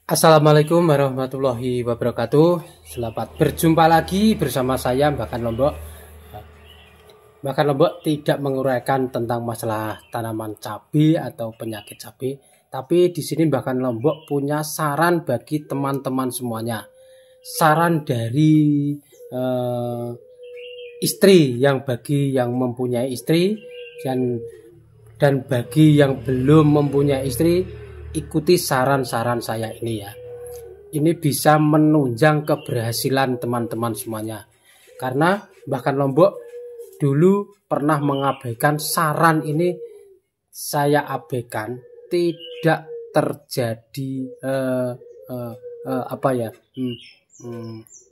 Assalamualaikum warahmatullahi wabarakatuh. Selamat berjumpa lagi bersama saya Bahkan Lombok. Bahkan Lombok tidak menguraikan tentang masalah tanaman cabai atau penyakit cabai, tapi di sini Bahkan Lombok punya saran bagi teman-teman semuanya. Saran dari istri, bagi yang mempunyai istri dan bagi yang belum mempunyai istri, ikuti saran-saran saya ini ya. Ini bisa menunjang keberhasilan teman-teman semuanya. Karena Bahkan Lombok dulu pernah mengabaikan saran ini, saya abaikan, tidak terjadi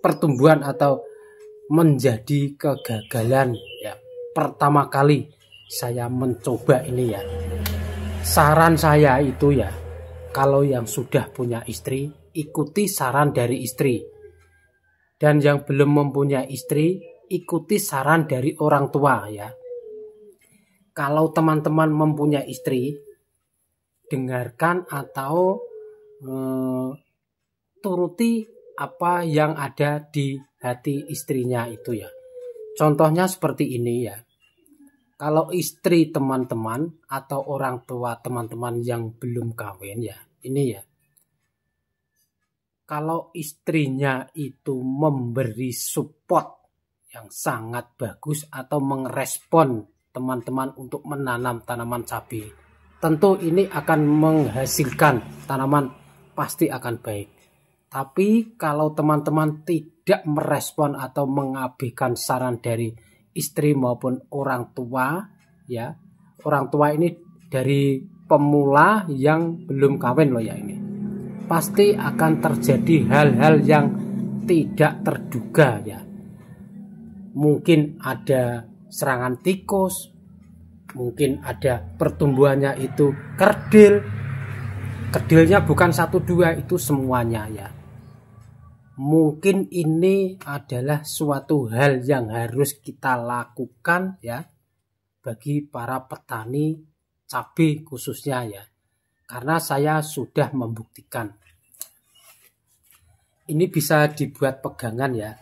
pertumbuhan atau menjadi kegagalan ya. Pertama kali saya mencoba ini ya. Saran saya itu ya, kalau yang sudah punya istri, ikuti saran dari istri. Dan yang belum mempunyai istri, ikuti saran dari orang tua ya. Kalau teman-teman mempunyai istri, dengarkan atau turuti apa yang ada di hati istrinya itu ya. Contohnya seperti ini ya. Kalau istri teman-teman atau orang tua teman-teman yang belum kawin ya, ini ya. Kalau istrinya itu memberi support yang sangat bagus atau merespon teman-teman untuk menanam tanaman cabai, tentu ini akan menghasilkan tanaman, pasti akan baik. Tapi kalau teman-teman tidak merespon atau mengabaikan saran dari istri maupun orang tua ya, orang tua ini dari pemula yang belum kawin loh ya, ini pasti akan terjadi hal-hal yang tidak terduga ya. Mungkin ada serangan tikus, mungkin ada pertumbuhannya itu kerdilnya bukan 1-2, itu semuanya ya. Mungkin ini adalah suatu hal yang harus kita lakukan ya, bagi para petani cabai khususnya ya. Karena saya sudah membuktikan. Ini bisa dibuat pegangan ya.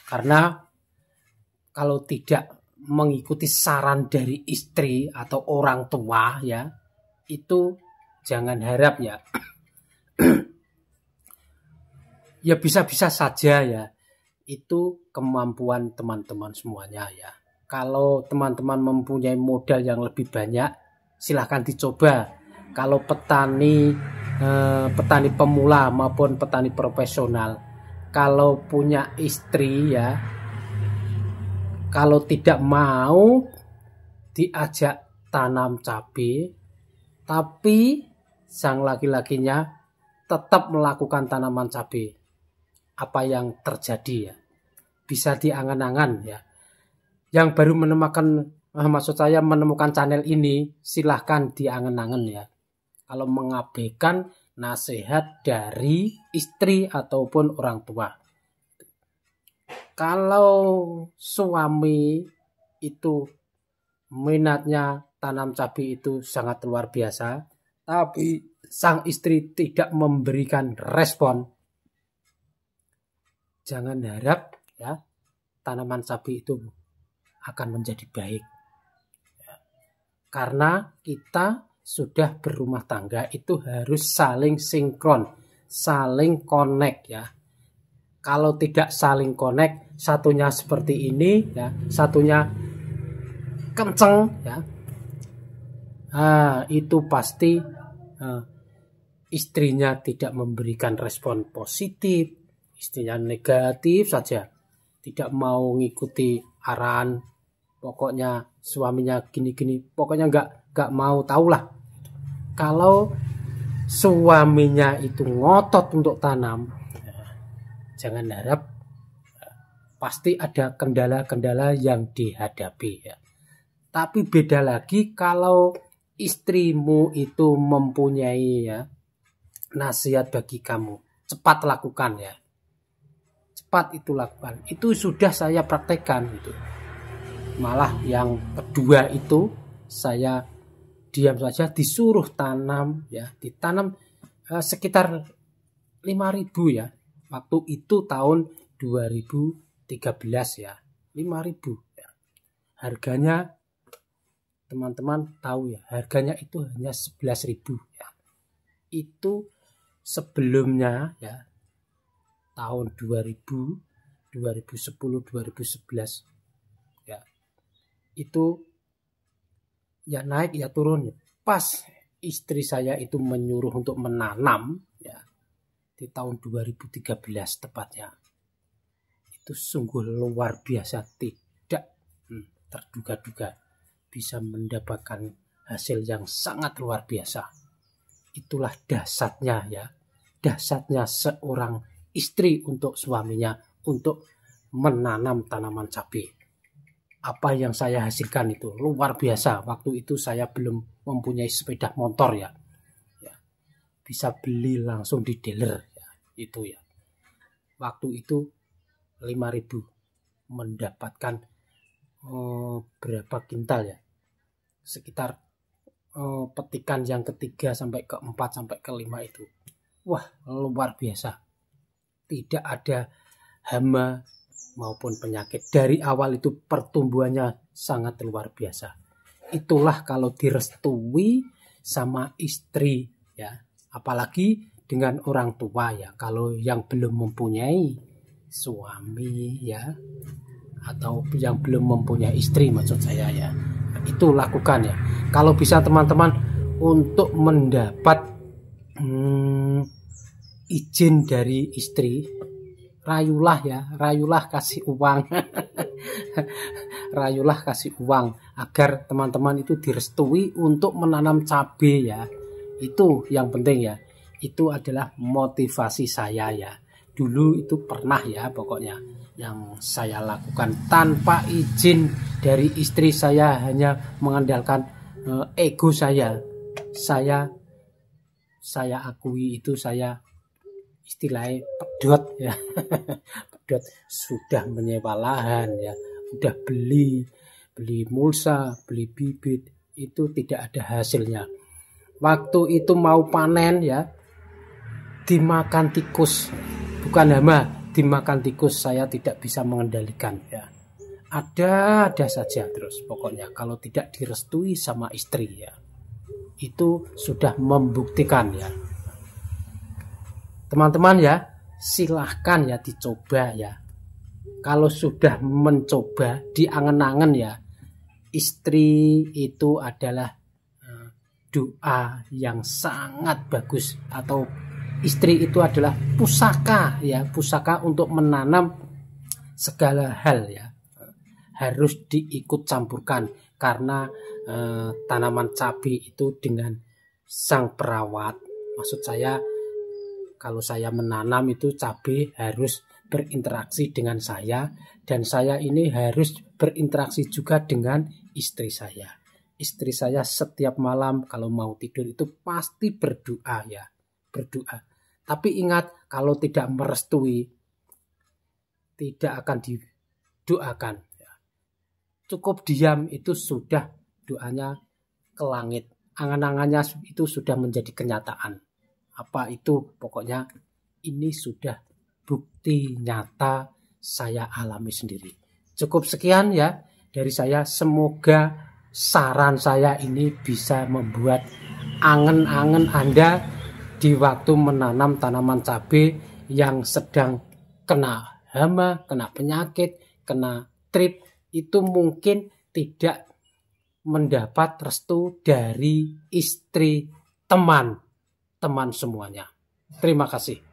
Karena kalau tidak mengikuti saran dari istri atau orang tua ya, itu jangan harap ya. Ya bisa-bisa saja ya, itu kemampuan teman-teman semuanya ya. Kalau teman-teman mempunyai modal yang lebih banyak, silahkan dicoba. Kalau petani pemula maupun petani profesional, kalau punya istri ya, kalau tidak mau diajak tanam cabai, tapi sang laki-lakinya tetap melakukan tanaman cabai, apa yang terjadi ya, bisa diangan-angan ya. Yang baru menemukan channel ini, silahkan diangan-angan ya. Kalau mengabaikan nasihat dari istri ataupun orang tua. Kalau suami itu minatnya tanam cabai itu sangat luar biasa, tapi sang istri tidak memberikan respon, jangan harap ya tanaman cabai itu akan menjadi baik. Karena kita sudah berumah tangga itu harus saling sinkron, saling connect ya. Kalau tidak saling connect, satunya seperti ini ya, satunya kenceng ya, itu pasti istrinya tidak memberikan respon positif, istrinya negatif saja, tidak mau ngikuti arahan, pokoknya suaminya gini-gini, pokoknya nggak mau tahulah. Kalau suaminya itu ngotot untuk tanam, jangan harap, pasti ada kendala-kendala yang dihadapi ya. Tapi beda lagi kalau istrimu itu mempunyai ya nasihat bagi kamu, cepat lakukan ya. Cepat itu lakukan. Itu sudah saya praktekkan itu. Malah yang kedua itu saya diam saja, disuruh tanam ya, ditanam sekitar 5.000 ya. Waktu itu tahun 2013 ya. 5.000 ya. Harganya teman-teman tahu ya, harganya itu hanya 11.000 ya. Itu sebelumnya ya, tahun 2000, 2010, 2011 ya. Itu ya naik ya turun. Pas istri saya itu menyuruh untuk menanam ya, di tahun 2013 tepatnya. Itu sungguh luar biasa, tidak terduga-duga bisa mendapatkan hasil yang sangat luar biasa. Itulah dahsyatnya ya, dahsyatnya seorang istri untuk suaminya untuk menanam tanaman cabai. Apa yang saya hasilkan itu luar biasa. Waktu itu saya belum mempunyai sepeda motor ya, bisa beli langsung di dealer ya, itu ya. Waktu itu 5.000 mendapatkan berapa kintal ya, sekitar petikan yang ketiga sampai keempat sampai kelima itu, wah luar biasa. Tidak ada hama maupun penyakit. Dari awal itu pertumbuhannya sangat luar biasa. Itulah kalau direstui sama istri ya, apalagi dengan orang tua ya. Kalau yang belum mempunyai suami ya, atau yang belum mempunyai istri maksud saya ya, itu lakukan ya. Kalau bisa teman-teman untuk mendapat izin dari istri, rayulah ya, rayulah kasih uang. Rayulah kasih uang agar teman-teman itu direstui untuk menanam cabai ya. Itu yang penting ya. Itu adalah motivasi saya ya. Dulu itu pernah ya, pokoknya yang saya lakukan tanpa izin dari istri. Saya hanya mengandalkan ego saya. Saya akui itu, saya istilahnya pedot ya. Pedot, sudah menyewa lahan ya, udah beli mulsa, beli bibit, itu tidak ada hasilnya. Waktu itu mau panen ya, dimakan tikus, bukan hama, dimakan tikus. Saya tidak bisa mengendalikan ya. Ada saja terus pokoknya kalau tidak direstui sama istri ya. Itu sudah membuktikan ya. Teman-teman ya, silahkan ya dicoba ya. Kalau sudah mencoba, diangen-angen ya, istri itu adalah doa yang sangat bagus, atau istri itu adalah pusaka ya, pusaka untuk menanam segala hal ya. Harus diikut campurkan karena tanaman cabai itu dengan sang perawat. Maksud saya, kalau saya menanam itu cabai harus berinteraksi dengan saya, dan saya ini harus berinteraksi juga dengan istri saya. Istri saya setiap malam kalau mau tidur itu pasti berdoa ya, berdoa. Tapi ingat, kalau tidak merestui tidak akan didoakan ya. Cukup diam itu sudah doanya ke langit. Angan-angannya itu sudah menjadi kenyataan. Apa itu, pokoknya ini sudah bukti nyata saya alami sendiri. Cukup sekian ya dari saya. Semoga saran saya ini bisa membuat angen-angen Anda di waktu menanam tanaman cabai yang sedang kena hama, kena penyakit, kena trip. Itu mungkin tidak mendapat restu dari istri, teman semuanya. Terima kasih.